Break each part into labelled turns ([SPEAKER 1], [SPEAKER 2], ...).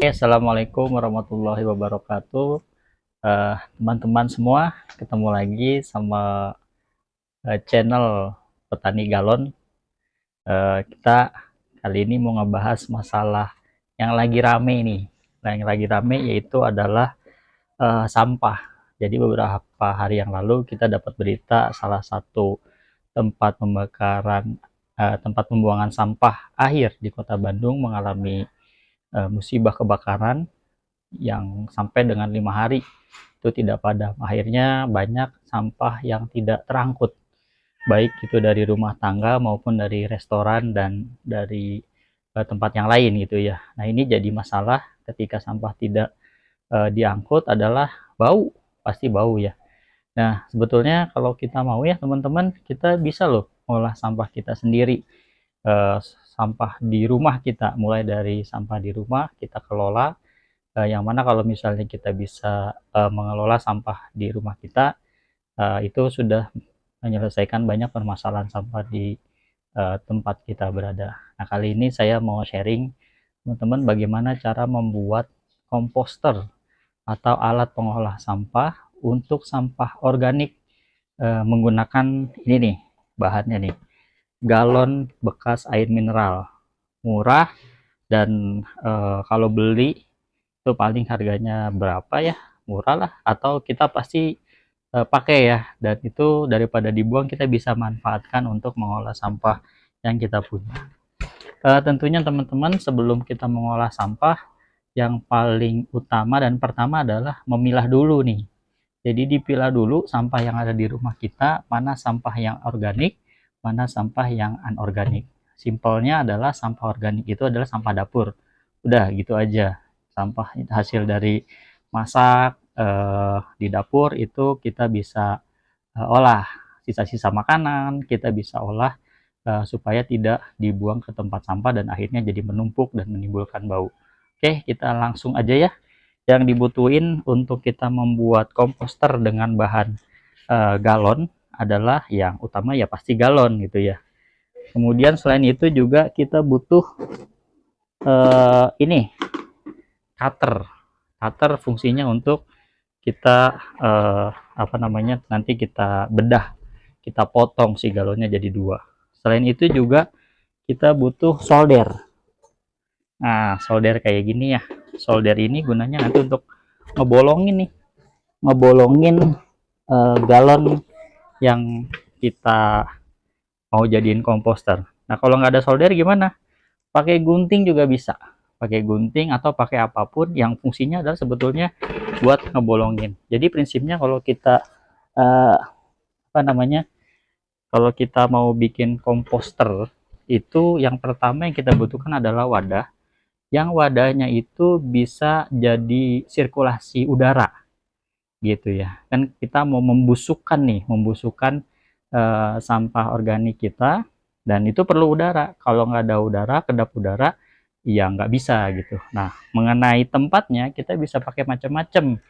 [SPEAKER 1] Assalamualaikum warahmatullahi wabarakatuh. Teman-teman semua, ketemu lagi sama channel Petani Galon. Kita kali ini mau ngebahas masalah yang lagi rame nih. Nah, yang lagi rame yaitu adalah sampah. Jadi beberapa hari yang lalu kita dapat berita salah satu tempat tempat pembuangan sampah akhir di Kota Bandung mengalami musibah kebakaran yang sampai dengan 5 hari itu tidak padam. Akhirnya banyak sampah yang tidak terangkut, baik itu dari rumah tangga maupun dari restoran dan dari tempat yang lain gitu ya. Nah, ini jadi masalah ketika sampah tidak diangkut adalah bau, pasti bau ya. Nah, sebetulnya kalau kita mau ya teman-teman, kita bisa loh ngolah sampah kita sendiri. eh, Sampah di rumah kita, mulai dari sampah di rumah kita kelola, yang mana kalau misalnya kita bisa mengelola sampah di rumah kita, itu sudah menyelesaikan banyak permasalahan sampah di tempat kita berada. Nah, kali ini saya mau sharing teman-teman bagaimana cara membuat komposter atau alat pengolah sampah untuk sampah organik, menggunakan ini nih bahannya nih, galon bekas air mineral, murah. Dan kalau beli itu paling harganya berapa ya, murah lah, atau kita pasti pakai ya, dan itu daripada dibuang kita bisa manfaatkan untuk mengolah sampah yang kita punya. Tentunya teman-teman, sebelum kita mengolah sampah, yang paling utama dan pertama adalah memilah dulu nih. Jadi dipilah dulu sampah yang ada di rumah kita, mana sampah yang organik, mana sampah yang anorganik. Simpelnya adalah sampah organik itu adalah sampah dapur. Udah gitu aja. Sampah hasil dari masak di dapur itu kita bisa olah. Sisa-sisa makanan kita bisa olah supaya tidak dibuang ke tempat sampah dan akhirnya jadi menumpuk dan menimbulkan bau. Oke, kita langsung aja ya. Yang dibutuhin untuk kita membuat komposter dengan bahan galon adalah, yang utama ya pasti galon gitu ya. Kemudian selain itu juga kita butuh ini cutter. Cutter fungsinya untuk kita nanti kita bedah, kita potong si galonnya jadi dua. Selain itu juga kita butuh solder. Nah, solder kayak gini ya. Solder ini gunanya nanti untuk ngebolongin galon yang kita mau jadiin komposter. Nah, kalau nggak ada solder gimana? Pakai gunting juga bisa. Pakai gunting atau pakai apapun yang fungsinya adalah sebetulnya buat ngebolongin. Jadi prinsipnya kalau kita kalau kita mau bikin komposter itu, yang pertama yang kita butuhkan adalah wadah. Yang wadahnya itu bisa jadi sirkulasi udara gitu ya. Kan kita mau membusukkan sampah organik kita, dan itu perlu udara. Kalau nggak ada udara, kedap udara, ya nggak bisa gitu. Nah, mengenai tempatnya kita bisa pakai macam-macam.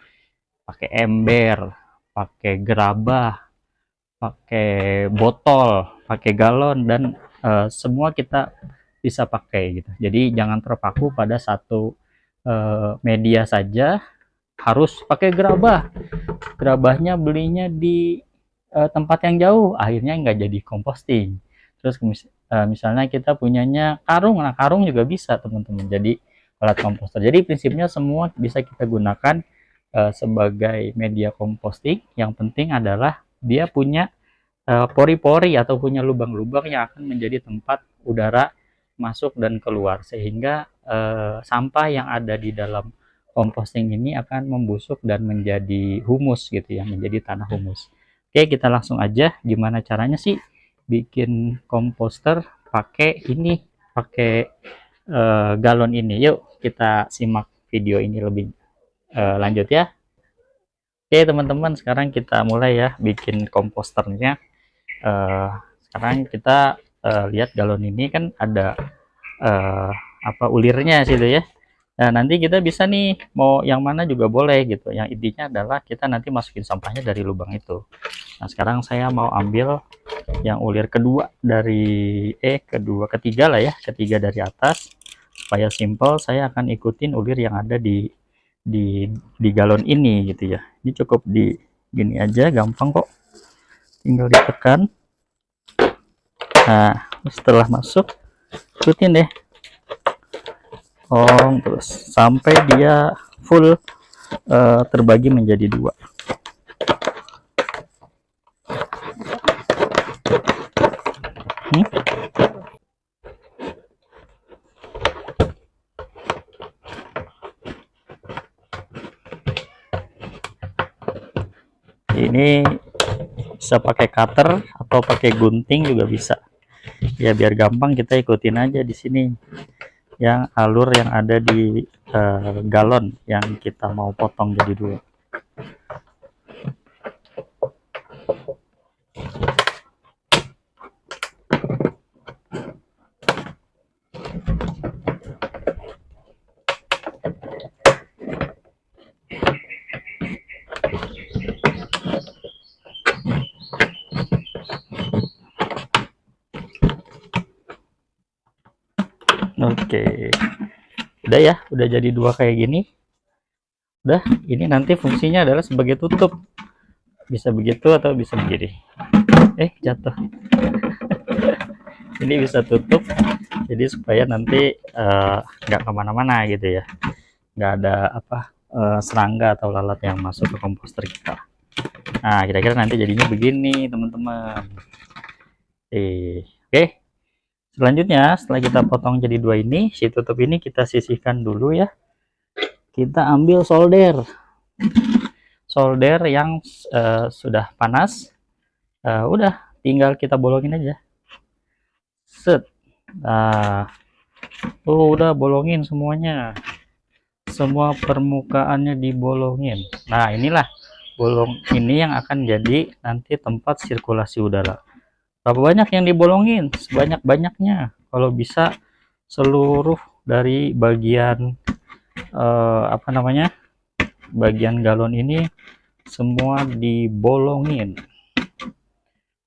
[SPEAKER 1] Pakai ember, pakai gerabah, pakai botol, pakai galon, dan semua kita bisa pakai gitu. Jadi jangan terpaku pada satu media saja, harus pakai gerabah. Gerabahnya belinya di tempat yang jauh, akhirnya nggak jadi composting. Terus misalnya kita punyanya karung, nah karung juga bisa teman-teman jadi alat komposter. Jadi prinsipnya semua bisa kita gunakan sebagai media composting. Yang penting adalah dia punya pori-pori atau punya lubang-lubang yang akan menjadi tempat udara masuk dan keluar, sehingga sampah yang ada di dalam composting ini akan membusuk dan menjadi humus gitu ya, menjadi tanah humus. Oke, kita langsung aja gimana caranya sih bikin komposter pakai galon ini. Yuk kita simak video ini lebih lanjut ya. Oke teman-teman, sekarang kita mulai ya bikin komposternya. Sekarang kita lihat galon ini kan ada ulirnya situ ya. Nah, nanti kita bisa nih mau yang mana juga boleh gitu. Yang intinya adalah kita nanti masukin sampahnya dari lubang itu. Nah, sekarang saya mau ambil yang ulir kedua dari ketiga lah ya, ketiga dari atas. supaya simple, saya akan ikutin ulir yang ada di galon ini gitu ya. Ini cukup di gini aja, gampang kok, tinggal ditekan. Nah, setelah masuk, ikutin deh, terus sampai dia full terbagi menjadi dua. Ini bisa pakai cutter atau pakai gunting juga bisa ya, biar gampang kita ikutin aja di sini yang alur yang ada di galon yang kita mau potong jadi dua. Oke, udah ya, udah jadi dua kayak gini. Udah, ini nanti fungsinya adalah sebagai tutup, bisa begitu atau bisa begini. Jatuh. Ini bisa tutup, jadi supaya nanti nggak kemana-mana gitu ya, nggak ada serangga atau lalat yang masuk ke komposter kita. Nah, kira-kira nanti jadinya begini teman-teman. Oke, selanjutnya setelah kita potong jadi dua ini, si tutup ini kita sisihkan dulu ya. Kita ambil solder yang sudah panas. Udah tinggal kita bolongin aja, set. Nah, udah bolongin semuanya, semua permukaannya dibolongin. Nah, inilah bolong ini yang akan jadi nanti tempat sirkulasi udara. Berapa banyak yang dibolongin? Sebanyak-banyaknya, kalau bisa seluruh dari bagian bagian galon ini semua dibolongin.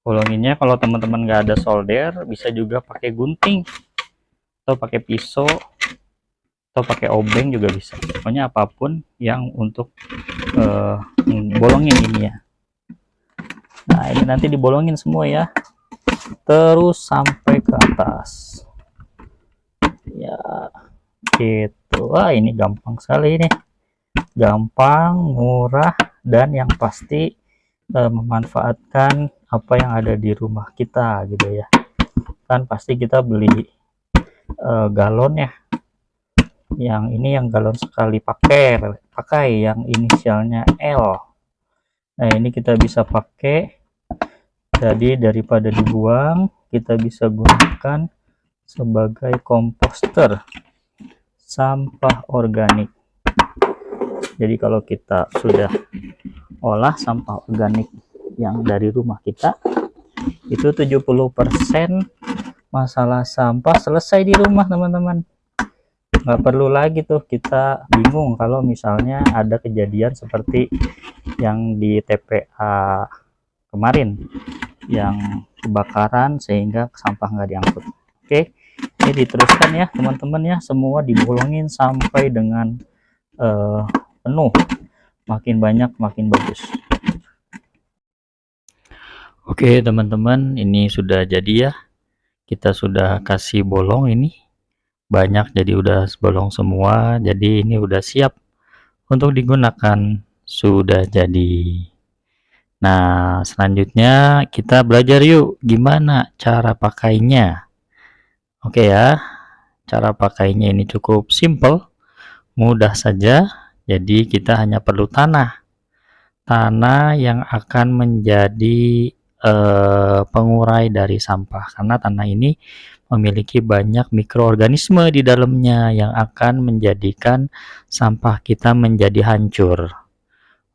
[SPEAKER 1] Bolonginnya kalau teman-teman nggak ada solder, bisa juga pakai gunting atau pakai pisau atau pakai obeng juga bisa. Pokoknya apapun yang untuk bolongin ini ya. Nah, ini nanti dibolongin semua ya, terus sampai ke atas ya gitu. Wah, ini gampang sekali, ini gampang, murah, dan yang pasti memanfaatkan apa yang ada di rumah kita gitu ya. Kan pasti kita beli galon ya, yang ini yang galon sekali pakai yang inisialnya L. Nah, ini kita bisa pakai, jadi daripada dibuang kita bisa gunakan sebagai komposter sampah organik. Jadi kalau kita sudah olah sampah organik yang dari rumah kita, itu 70% masalah sampah selesai di rumah teman-teman. Nggak perlu lagi tuh kita bingung kalau misalnya ada kejadian seperti yang di TPA kemarin, yang kebakaran sehingga sampah nggak diangkut. Oke, ini diteruskan ya teman-teman ya, semua dibolongin sampai dengan penuh, makin banyak makin bagus. Oke teman-teman, ini sudah jadi ya, kita sudah kasih bolong ini banyak, jadi udah bolong semua, jadi ini udah siap untuk digunakan, sudah jadi. Nah, selanjutnya kita belajar yuk gimana cara pakainya. Oke ya, cara pakainya ini cukup simple, mudah saja. Jadi kita hanya perlu tanah yang akan menjadi pengurai dari sampah, karena tanah ini memiliki banyak mikroorganisme di dalamnya yang akan menjadikan sampah kita menjadi hancur.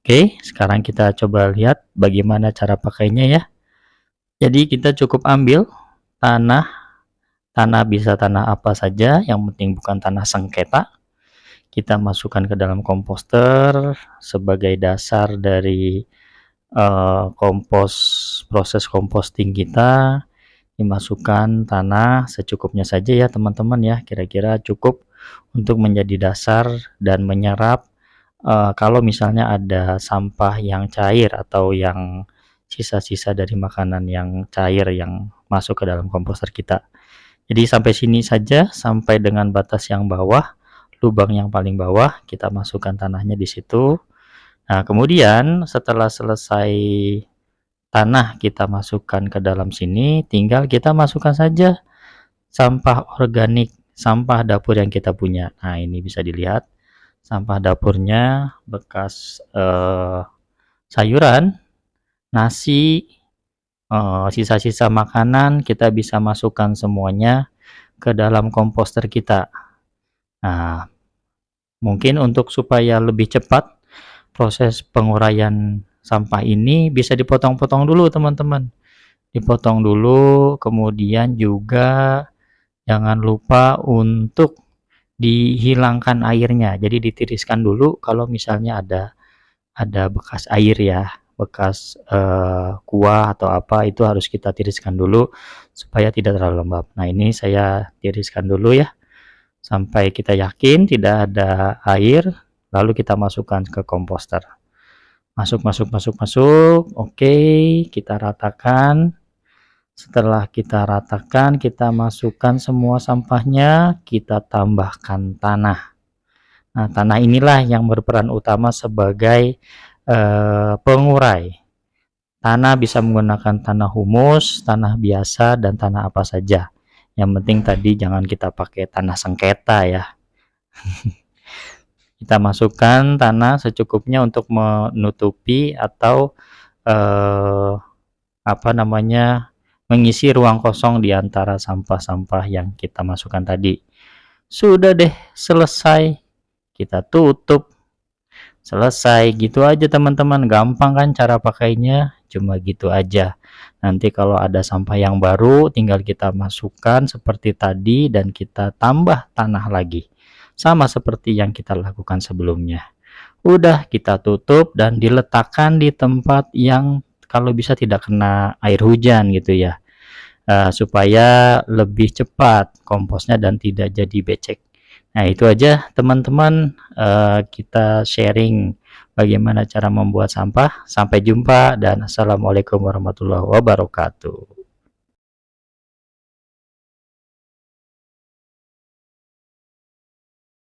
[SPEAKER 1] Oke, sekarang kita coba lihat bagaimana cara pakainya ya. Jadi kita cukup ambil tanah bisa tanah apa saja, yang penting bukan tanah sengketa. Kita masukkan ke dalam komposter sebagai dasar dari proses composting kita. Dimasukkan tanah secukupnya saja ya teman-teman ya, kira-kira cukup untuk menjadi dasar dan menyerap kalau misalnya ada sampah yang cair atau yang sisa-sisa dari makanan yang cair yang masuk ke dalam komposter kita. Jadi sampai sini saja, sampai dengan batas yang bawah, lubang yang paling bawah, kita masukkan tanahnya di situ. Nah, kemudian setelah selesai tanah kita masukkan ke dalam sini, tinggal kita masukkan saja sampah organik, sampah dapur yang kita punya. Nah, ini bisa dilihat sampah dapurnya bekas sayuran, nasi, sisa-sisa makanan kita bisa masukkan semuanya ke dalam komposter kita. Nah, mungkin untuk supaya lebih cepat proses penguraian sampah ini bisa dipotong-potong dulu teman-teman. Dipotong dulu, kemudian juga jangan lupa untuk dihilangkan airnya. Jadi ditiriskan dulu kalau misalnya ada bekas air ya, bekas kuah atau apa, itu harus kita tiriskan dulu supaya tidak terlalu lembab. Nah, ini saya tiriskan dulu ya sampai kita yakin tidak ada air, lalu kita masukkan ke komposter. Masuk. Oke, kita ratakan. Setelah kita ratakan, kita masukkan semua sampahnya, kita tambahkan tanah. Nah, tanah inilah yang berperan utama sebagai pengurai. Tanah bisa menggunakan tanah humus, tanah biasa, dan tanah apa saja. Yang penting tadi jangan kita pakai tanah sengketa ya. Kita masukkan tanah secukupnya untuk menutupi atau mengisi ruang kosong di antara sampah-sampah yang kita masukkan tadi. Sudah deh, selesai. Kita tutup. Selesai, gitu aja teman-teman. Gampang kan cara pakainya? Cuma gitu aja. Nanti kalau ada sampah yang baru, tinggal kita masukkan seperti tadi dan kita tambah tanah lagi. Sama seperti yang kita lakukan sebelumnya. Udah, kita tutup dan diletakkan di tempat yang kalau bisa tidak kena air hujan gitu ya. Supaya lebih cepat komposnya dan tidak jadi becek. Nah, itu aja teman-teman, kita sharing bagaimana cara membuat sampah. Sampai jumpa dan assalamualaikum warahmatullahi wabarakatuh.